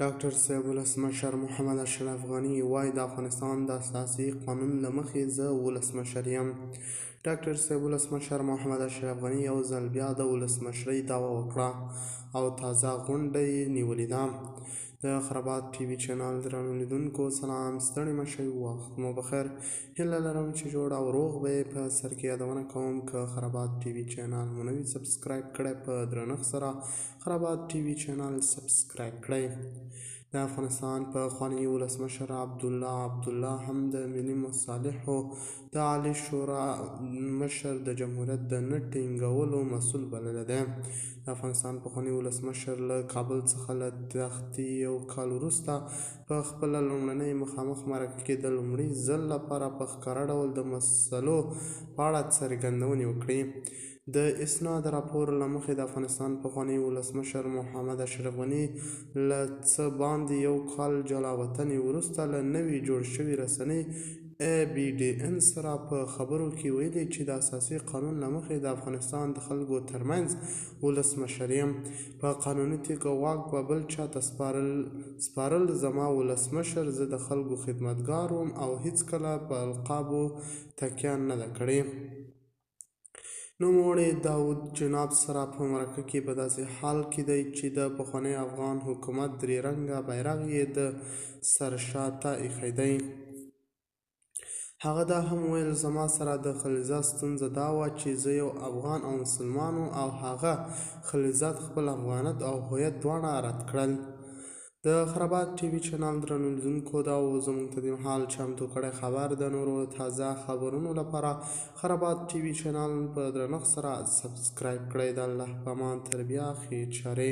ډاکټر صاحب ولسمشر محمد اشرف غني وایي د افغانستان د اساسي قانون له مخې زه ولسمشر یم. ډاکټر صاحب ولسمشر محمد اشرف غني یو ځل بیا د ولسمشرۍ دعوه وکړه او تازه غونډه یې نیولې ده. د خرابات ټي وي چینل درنو لیدونکو سلام، ستړي مه شئ، وخت مو بخیر. هیله لرم چې جوړ او روغ به یې. په سر کې یادونه کوم که خرابات ټي وي چینل مو نه وي سبسکرایب کړی، په درنښت سره خرابات ټي وي چینل سبسکرایب کړئ. د افغانستان پخوانی ولسمشر عبدالله هم د ملي مصالحو د عالي شورا مشر د جمهوریت د نه ټینګولو مسؤل بللی دی. د افغانستان پخوانی ولسمشر له کابل څخه له تښتې یو کال وروسته په خپله لومړنۍ مخامخ مرکه کې د لومړي ځل لپاره په ښکاره ډول د مسلو په اړه څرګندونې وکړې. د اسناد راپور له مخې د افغانستان پخوانی ولسمشر محمد اشرف غني له څه باندې یو کال جلا وطنۍ وروسته له نوي جوړ شوي رسنۍ ABDN سره په خبرو کې ویلي چې د اساسي قانون له مخې د افغانستان د خلکو ترمنځ ولسمشر یم. په قانوني توګه واک به بل چاته سپارل زما ولسمشر، زه د خلکو خدمتګار وم او هیڅکله په القابو تکیه نه ده کړې. نوموړي داود جناب سره په مرکه کې په داسې حال کې دی چې د پخواني افغان حکومت درې رنګه بیرغ یې د سر شاته ایښی دی. هغه دا هم ویل زما سره د خلیزات ستونزه دا وه چې زه یو افغان او مسلمان وم او هغه خلیزات خپل افغانیت او هویت دواړه رد کړل. د خرابات ټي وي چینل درنو لیدونکو دا و زموږ ته د مهال چمتو کړی خبر. د نورو تازه خبرونو لپاره خرابات ټي وي چینل په درنښت سره سبسکرایب کړئ. د الله په امان، تر بیا ښې چارې.